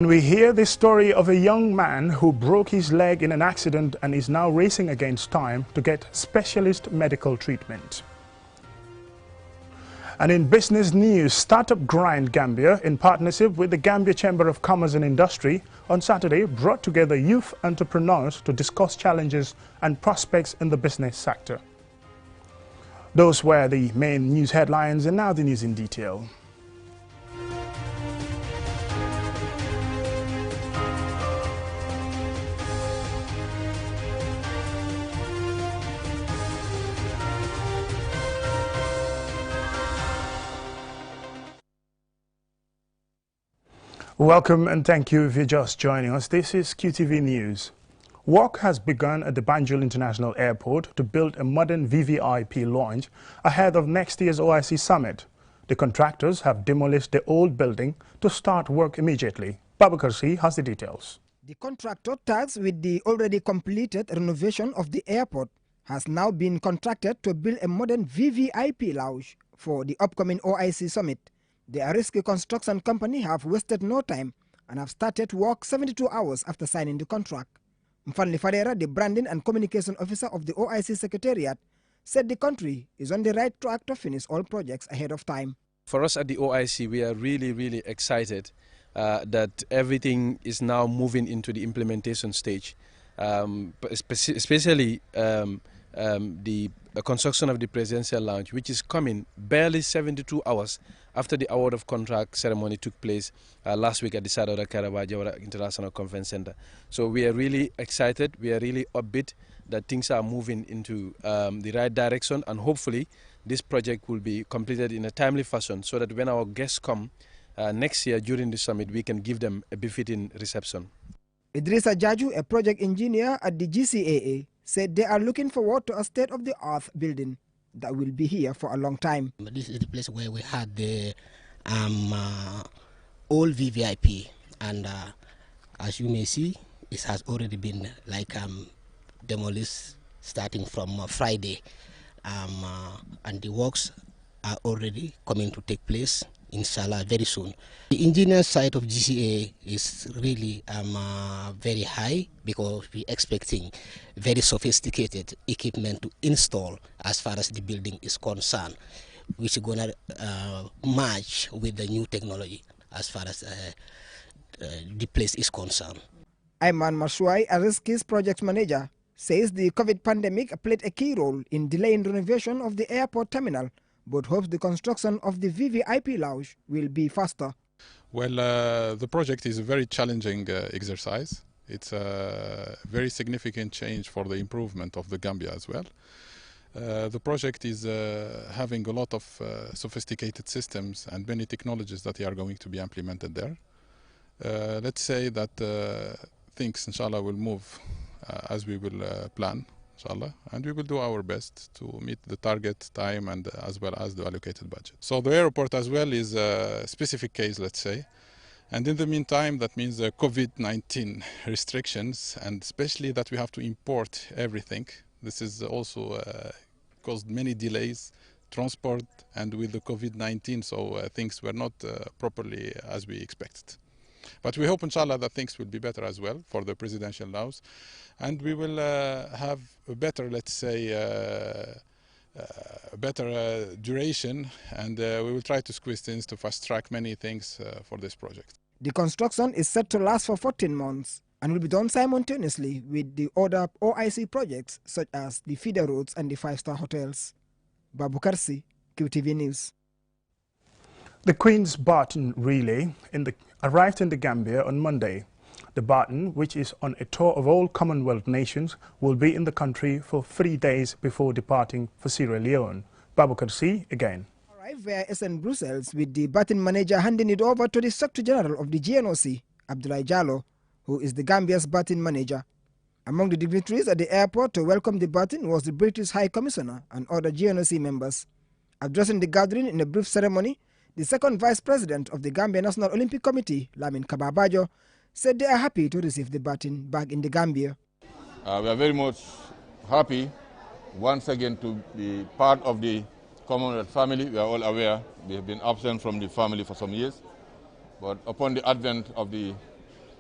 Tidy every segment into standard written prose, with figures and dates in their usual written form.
We hear the story of a young man who broke his leg in an accident and is now racing against time to get specialist medical treatment. And in business news, Startup Grind Gambia, in partnership with the Gambia Chamber of Commerce and Industry, on Saturday brought together youth entrepreneurs to discuss challenges and prospects in the business sector. Those were the main news headlines, and now the news in detail. Welcome and thank you if you're just joining us. This is QTV News. Work has begun at the Banjul International Airport to build a modern VVIP lounge ahead of next year's OIC Summit. The contractors have demolished the old building to start work immediately. Babakar C has the details. The contractor tasked with the already completed renovation of the airport has now been contracted to build a modern VVIP lounge for the upcoming OIC Summit. The Ariski Construction Company have wasted no time and have started work 72 hours after signing the contract. Mfanli Fadera, the Branding and Communication Officer of the OIC Secretariat, said the country is on the right track to finish all projects ahead of time. For us at the OIC, we are really excited that everything is now moving into the implementation stage, especially the construction of the presidential lounge, which is coming barely 72 hours after the award of contract ceremony took place last week at the Saroda Karaba Jawara International Conference Center. So we are really excited, we are really upbeat that things are moving into the right direction, and hopefully this project will be completed in a timely fashion so that when our guests come next year during the summit, we can give them a befitting reception. Idrissa Jaju, a project engineer at the GCAA, said they are looking forward to a state-of-the-art building that will be here for a long time. This is the place where we had the old VVIP, and as you may see, it has already been demolished starting from Friday, and the works are already coming to take place, inshallah, very soon. The engineer side of GCA is really very high because we're expecting very sophisticated equipment to install as far as the building is concerned, which is going to match with the new technology as far as the place is concerned. Ayman Mashuai, Ariski's project manager, says the COVID pandemic played a key role in delaying renovation of the airport terminal, but hopes the construction of the VVIP lounge will be faster. Well, the project is a very challenging exercise. It's a very significant change for the improvement of the Gambia as well. The project is having a lot of sophisticated systems and many technologies that are going to be implemented there. Let's say that things, inshallah, will move as we will plan, inshallah, and we will do our best to meet the target time and as well as the allocated budget. So the airport as well is a specific case, let's say, and in the meantime that means the COVID-19 restrictions, and especially that we have to import everything. This is also caused many delays, transport, and with the COVID-19, so things were not properly as we expected. But we hope, inshallah, that things will be better as well for the presidential laws, and we will have a better, let's say, better duration, and we will try to squeeze things to fast track many things for this project. The construction is set to last for 14 months and will be done simultaneously with the other OIC projects such as the feeder roads and the five-star hotels. Babu Karsi, QTV News. The Queen's Baton Relay arrived in the Gambia on Monday. The Baton, which is on a tour of all Commonwealth nations, will be in the country for 3 days before departing for Sierra Leone. Babakar C again. Arrived via SN Brussels with the Baton manager handing it over to the Secretary General of the GNOC, Abdoulaye Jallow, who is the Gambia's Baton manager. Among the dignitaries at the airport to welcome the Baton was the British High Commissioner and other GNOC members. Addressing the gathering in a brief ceremony, the second Vice President of the Gambia National Olympic Committee, Lamin Kababajo, said they are happy to receive the Baton back in the Gambia. We are very much happy once again to be part of the Commonwealth family. We are all aware we have been absent from the family for some years, but upon the advent of the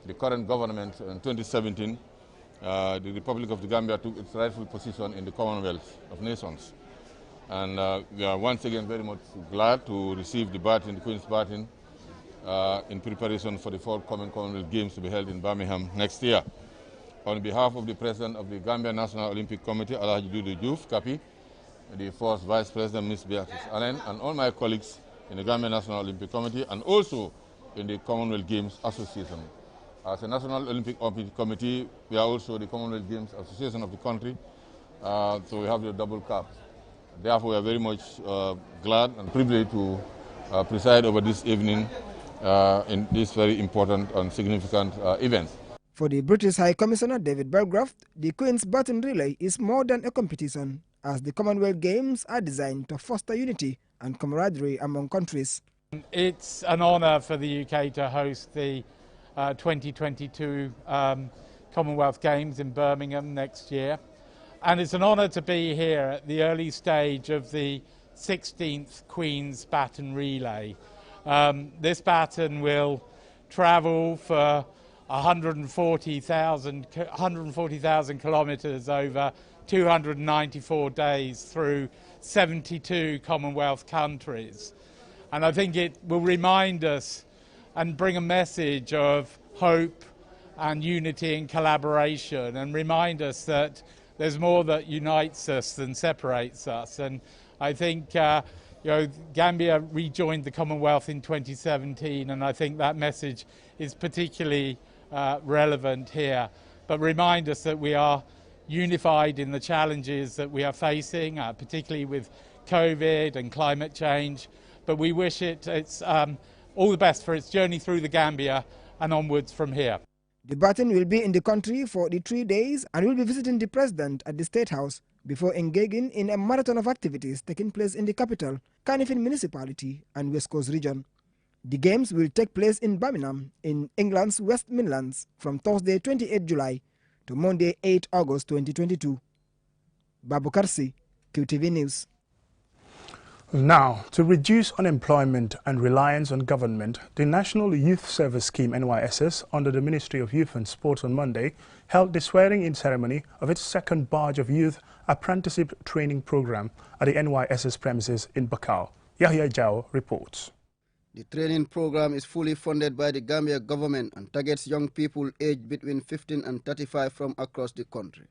the current government in 2017, the Republic of the Gambia took its rightful position in the Commonwealth of Nations. And we are once again very much glad to receive the baton, the Queen's baton, in preparation for the forthcoming Commonwealth Games to be held in Birmingham next year. On behalf of the President of the Gambia National Olympic Committee, Alhaji Dudu Diouf Kapi, the first Vice President, Ms. Beatrice Allen, and all my colleagues in the Gambia National Olympic Committee and also in the Commonwealth Games Association. As a National Olympic Committee, we are also the Commonwealth Games Association of the country, so we have the double cap. Therefore, we are very much glad and privileged to preside over this evening in this very important and significant event. For the British High Commissioner David Belcroft, the Queen's Baton Relay is more than a competition, as the Commonwealth Games are designed to foster unity and camaraderie among countries. It's an honour for the UK to host the 2022 Commonwealth Games in Birmingham next year. And it's an honour to be here at the early stage of the 16th Queen's Baton Relay. This baton will travel for 140,000 kilometres over 294 days through 72 Commonwealth countries. And I think it will remind us and bring a message of hope and unity and collaboration, and remind us that there's more that unites us than separates us. And I think Gambia rejoined the Commonwealth in 2017, and I think that message is particularly relevant here. But remind us that we are unified in the challenges that we are facing, particularly with COVID and climate change. But we wish it's all the best for its journey through the Gambia and onwards from here. The baton will be in the country for the 3 days and will be visiting the President at the State House before engaging in a marathon of activities taking place in the capital, Carnifing Municipality and West Coast region. The Games will take place in Birmingham in England's West Midlands from Thursday 28 July to Monday 8 August 2022. Babu Karsi, QTV News. Now, to reduce unemployment and reliance on government, the National Youth Service Scheme NYSS under the Ministry of Youth and Sports on Monday held the swearing-in ceremony of its second batch of youth apprenticeship training program at the NYSS premises in Bakau. Yahya Jao reports. The training program is fully funded by the Gambia government and targets young people aged between 15 and 35 from across the country.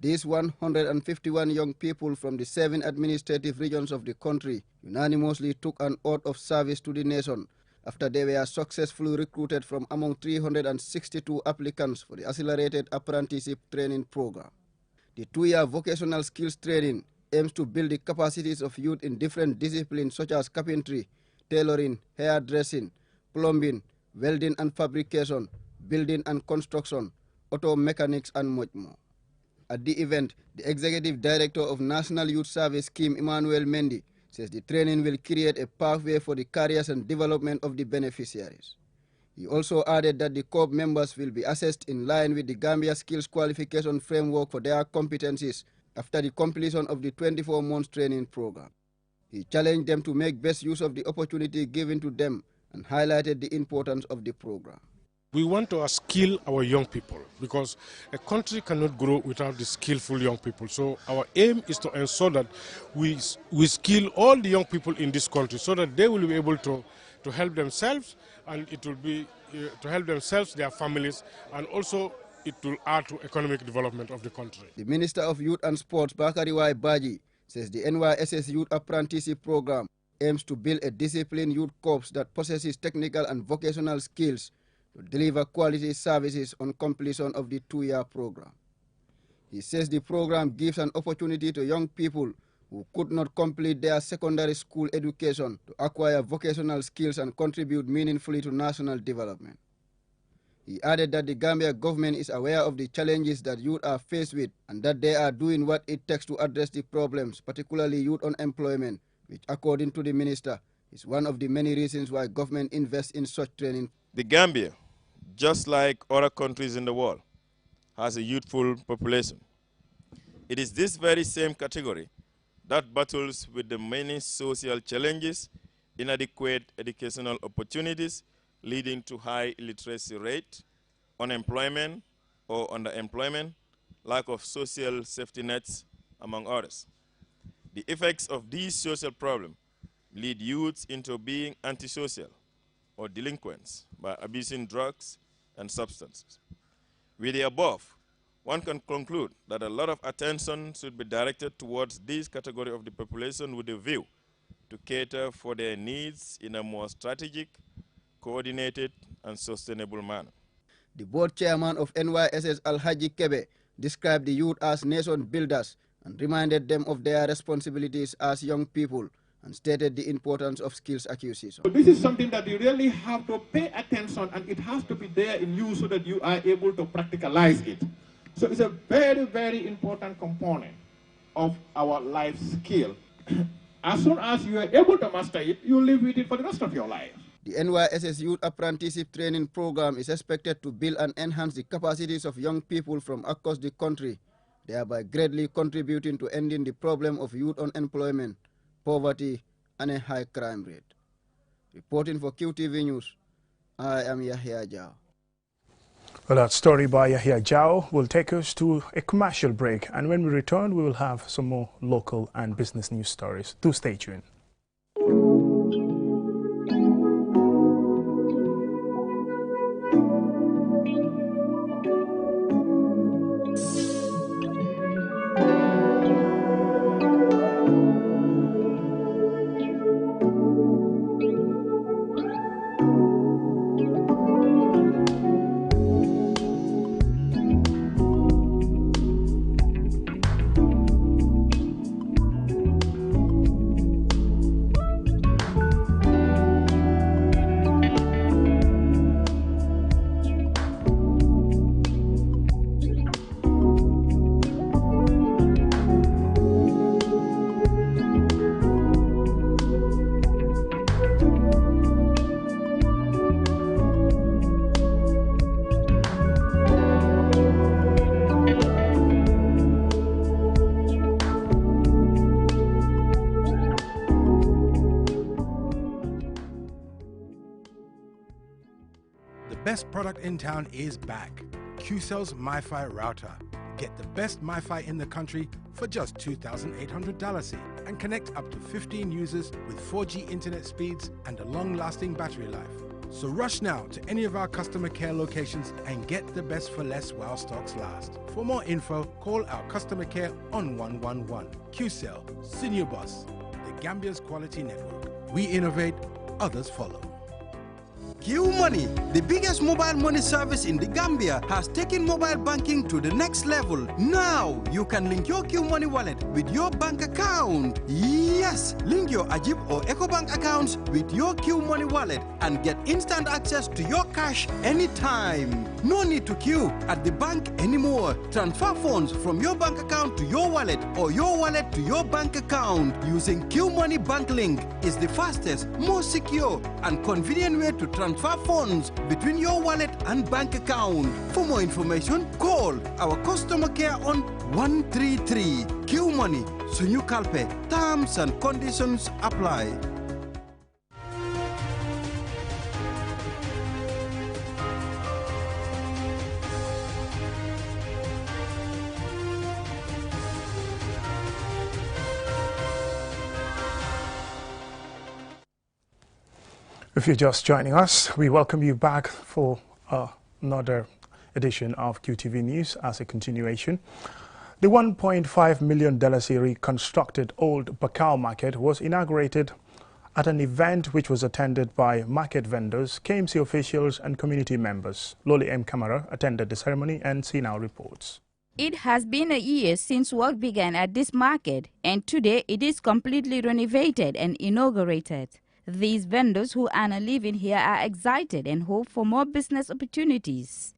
These 151 young people from the 7 administrative regions of the country unanimously took an oath of service to the nation after they were successfully recruited from among 362 applicants for the Accelerated Apprenticeship Training Program. The 2-year vocational skills training aims to build the capacities of youth in different disciplines such as carpentry, tailoring, hairdressing, plumbing, welding and fabrication, building and construction, auto mechanics and much more. At the event, the Executive Director of National Youth Service Scheme, Emmanuel Mendy, says the training will create a pathway for the careers and development of the beneficiaries. He also added that the corps members will be assessed in line with the Gambia Skills Qualification Framework for their competencies after the completion of the 24-month training program. He challenged them to make best use of the opportunity given to them and highlighted the importance of the program. We want to skill our young people because a country cannot grow without the skillful young people. So our aim is to ensure that we skill all the young people in this country so that they will be able to help themselves, and it will be to help themselves, their families, and also it will add to economic development of the country. The Minister of Youth and Sports, Bakari Y. Baji, says the NYSS Youth Apprenticeship Program aims to build a disciplined youth corps that possesses technical and vocational skills to deliver quality services on completion of the 2-year program. He says the program gives an opportunity to young people who could not complete their secondary school education to acquire vocational skills and contribute meaningfully to national development. He added that the Gambia government is aware of the challenges that youth are faced with and that they are doing what it takes to address the problems, particularly youth unemployment, which, according to the minister, is one of the many reasons why government invests in such training. The Gambia, just like other countries in the world, has a youthful population. It is this very same category that battles with the many social challenges, inadequate educational opportunities, leading to high illiteracy rate, unemployment or underemployment, lack of social safety nets, among others. The effects of these social problems lead youths into being antisocial or delinquents by abusing drugs and substances. With the above, one can conclude that a lot of attention should be directed towards this category of the population with a view to cater for their needs in a more strategic, coordinated, and sustainable manner. The board chairman of NYSS Alhaji Kebe described the youth as nation builders and reminded them of their responsibilities as young people and stated the importance of skills acquisition. So this is something that you really have to pay attention, and it has to be there in you so that you are able to practicalize it. So it's a very, very important component of our life skill. As soon as you are able to master it, you live with it for the rest of your life. The NYSS Youth Apprenticeship Training Program is expected to build and enhance the capacities of young people from across the country, thereby greatly contributing to ending the problem of youth unemployment, poverty, and a high crime rate. Reporting for QTV News, I am Yahya Jao. Well, that story by Yahya Jao will take us to a commercial break, and when we return, we will have some more local and business news stories. Do stay tuned. Best product in town is back. QCell's MiFi router. Get the best MiFi in the country for just $2,800 and connect up to 15 users with 4G internet speeds and a long-lasting battery life. So rush now to any of our customer care locations and get the best for less while stocks last. For more info, call our customer care on 111. QCell, Senior Boss, the Gambia's quality network. We innovate, others follow. Q Money, the biggest mobile money service in the Gambia, has taken mobile banking to the next level. Now, you can link your Q Money wallet with your bank account. Yes, link your Ajib or EcoBank accounts with your Q Money wallet and get instant access to your cash anytime. No need to queue at the bank anymore. Transfer funds from your bank account to your wallet or your wallet to your bank account using Q Money Bank Link is the fastest, most secure, and convenient way to transfer funds between your wallet and bank account. For more information, call our customer care on 133. Q Money, Sunyu Kalpe. Terms and conditions apply. If you're just joining us, we welcome you back for another edition of QTV News as a continuation. The $1.5 million reconstructed Old Bakau Market was inaugurated at an event which was attended by market vendors, KMC officials and community members. Loli M. Kamara attended the ceremony and see now reports. It has been a year since work began at this market, and today it is completely renovated and inaugurated. These vendors who earn a living here are excited and hope for more business opportunities.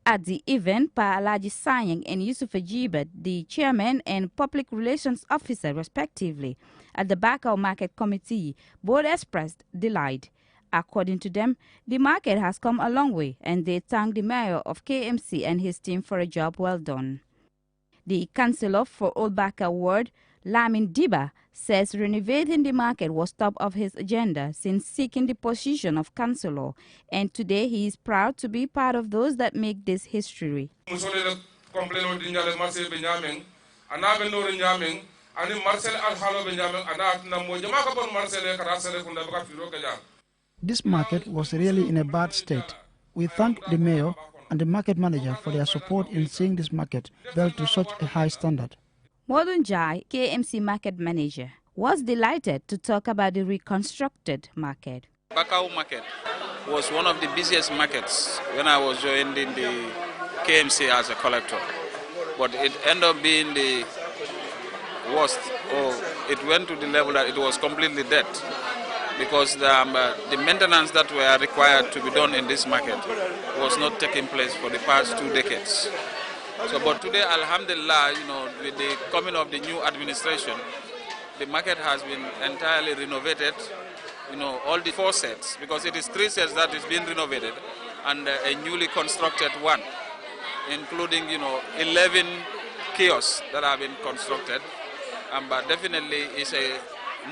At the event, Pa Alaji Sanyang and Yusuf Ajibat, the chairman and public relations officer respectively, at the Bakau Market Committee, both expressed delight. According to them, the market has come a long way, and they thank the mayor of KMC and his team for a job well done. The councillor for Old Bakau Ward, Lamin Diba, says renovating the market was top of his agenda since seeking the position of councillor, and today he is proud to be part of those that make this history. This market was really in a bad state. We thank the mayor and the market manager for their support in seeing this market built to such a high standard. Modun Jai, KMC market manager, was delighted to talk about the reconstructed market. Bakau market was one of the busiest markets when I was joining the KMC as a collector. But it ended up being the worst, or it went to the level that it was completely dead, because the maintenance that were required to be done in this market was not taking place for the past 2 decades. So, but today, alhamdulillah, with the coming of the new administration, the market has been entirely renovated. All the 4 sets, because it is 3 sets that is being renovated, and a newly constructed one, including 11 kiosks that have been constructed. But definitely it's a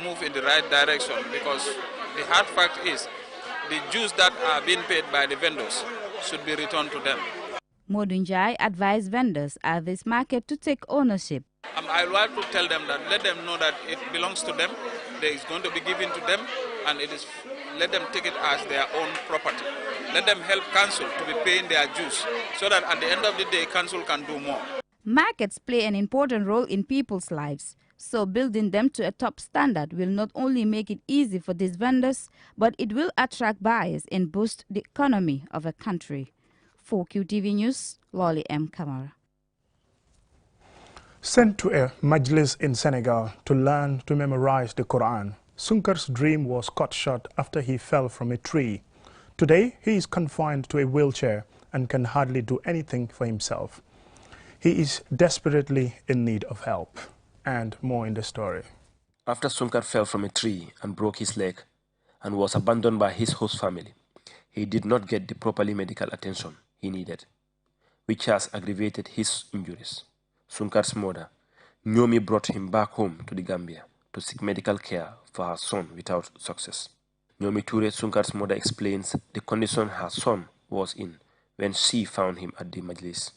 move in the right direction, because the hard fact is the dues that are being paid by the vendors should be returned to them. Modunjai advised vendors at this market to take ownership. I would like to tell them that, let them know that it belongs to them, there is going to be given to them, and let them take it as their own property. Let them help council to be paying their dues, so that at the end of the day, council can do more. Markets play an important role in people's lives, so building them to a top standard will not only make it easy for these vendors, but it will attract buyers and boost the economy of a country. For QTV News, Lolly M. Kamara. Sent to a majlis in Senegal to learn to memorize the Quran, Sunkar's dream was cut short after he fell from a tree. Today, he is confined to a wheelchair and can hardly do anything for himself. He is desperately in need of help. And more in the story. After Sunkar fell from a tree and broke his leg and was abandoned by his host family, he did not get the properly medical attention he needed, which has aggravated his injuries. Sunkar's mother, Nyomi, brought him back home to the Gambia to seek medical care for her son without success. Nyomi Ture, Sunkar's mother, explains the condition her son was in when she found him at the majlis.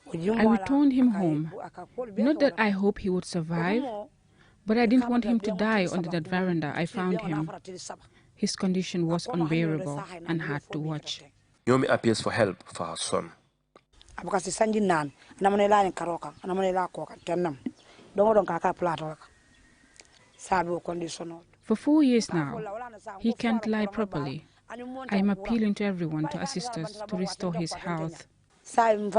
I returned him home. Not that I hope he would survive, but I didn't want him to die under that veranda I found him. His condition was unbearable and hard to watch. Nyomi appeals for help for her son. For 4 years now, he can't lie properly. I am appealing to everyone to assist us to restore his health. I am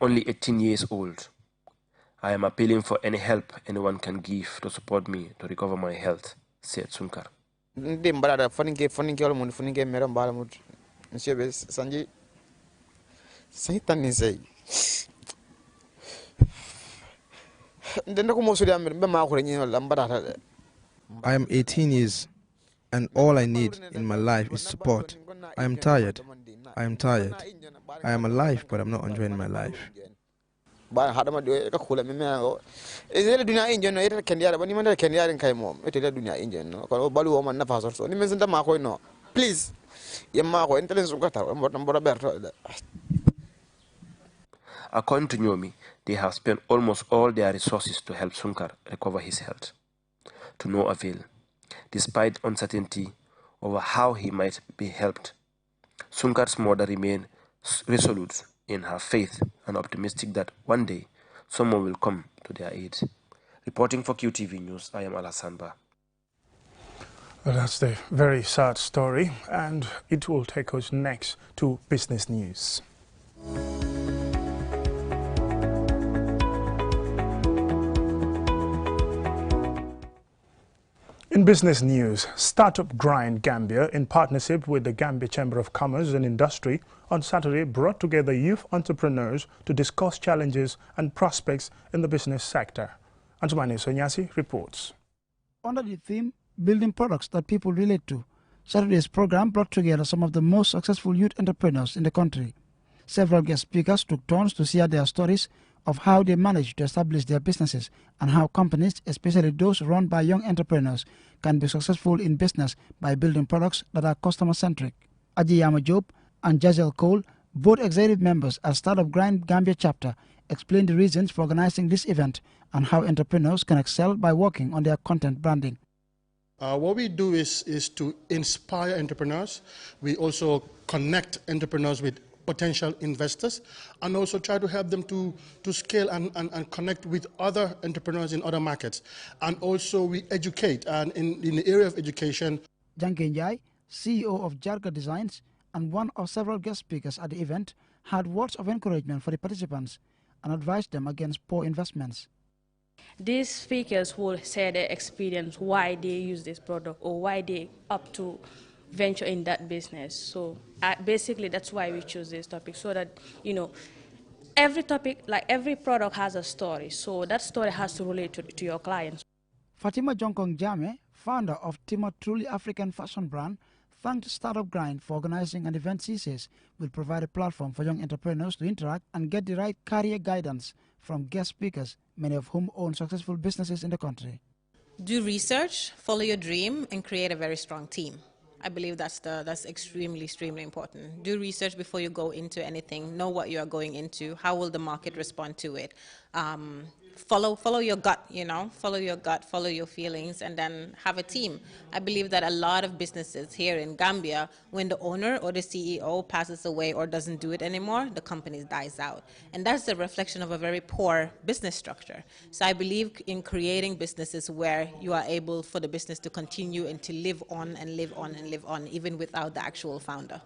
only 18 years old. I am appealing for any help anyone can give to support me to recover my health, said Sunkar. I am 18 years and all I need in my life is support. I am tired. I am tired. I am alive, but I'm not enjoying my life. Please. According to Nyomi, they have spent almost all their resources to help Sunkar recover his health. To no avail. Despite uncertainty over how he might be helped, Sunkar's mother remained resolute in her faith and optimistic that one day someone will come to their aid. Reporting for QTV News, I am Alassane Ba. Well, that's the very sad story, and it will take us next to business news. In business news, Startup Grind Gambia, in partnership with the Gambia Chamber of Commerce and Industry, on Saturday brought together youth entrepreneurs to discuss challenges and prospects in the business sector. Ansumani Sonyasi reports. Under the theme, Building Products That People Relate To, Saturday's program brought together some of the most successful youth entrepreneurs in the country. Several guest speakers took turns to share their stories of how they managed to establish their businesses and how companies, especially those run by young entrepreneurs, can be successful in business by building products that are customer-centric. Ajiyama Job and Jazel Cole, both executive members at Startup Grind Gambia chapter, explained the reasons for organizing this event and how entrepreneurs can excel by working on their content branding. What we do is to inspire entrepreneurs. We also connect entrepreneurs with potential investors and also try to help them to scale and connect with other entrepreneurs in other markets. And also we educate, and in the area of education. Janke Njai, CEO of Jarga Designs and one of several guest speakers at the event, had words of encouragement for the participants and advised them against poor investments. These speakers will share their experience, why they use this product or why they up to venture in that business. So basically that's why we choose this topic, so that, you know, every topic, like every product has a story, so that story has to relate to your clients. Fatima Jonkong Jame, founder of Tima Truly African fashion brand, thanked Startup Grind for organizing an event she says will provide a platform for young entrepreneurs to interact and get the right career guidance from guest speakers, many of whom own successful businesses in the country. Do research, follow your dream, and create a very strong team. I believe that's extremely important. Do research before you go into anything. Know what you are going into. How will the market respond to it? Follow your gut, you know. Follow your gut, follow your feelings, and then have a team. I believe that a lot of businesses here in Gambia, when the owner or the CEO passes away or doesn't do it anymore, the company dies out. And that's the reflection of a very poor business structure. So I believe in creating businesses where you are able for the business to continue and to live on and live on and live on, even without the actual founder.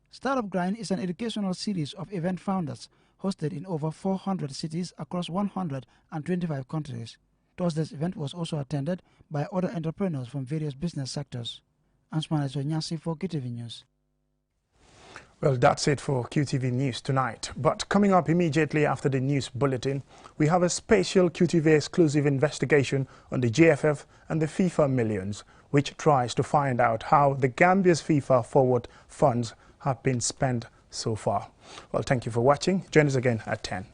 Startup Grind is an educational series of event founders hosted in over 400 cities across 125 countries. Thursday's event was also attended by other entrepreneurs from various business sectors. Ansumani Sonyasi for QTV News. Well, that's it for QTV News tonight. But coming up immediately after the news bulletin, we have a special QTV exclusive investigation on the JFF and the FIFA Millions, which tries to find out how the Gambia's FIFA forward funds have been spent so far. Well, thank you for watching. Join us again at 10.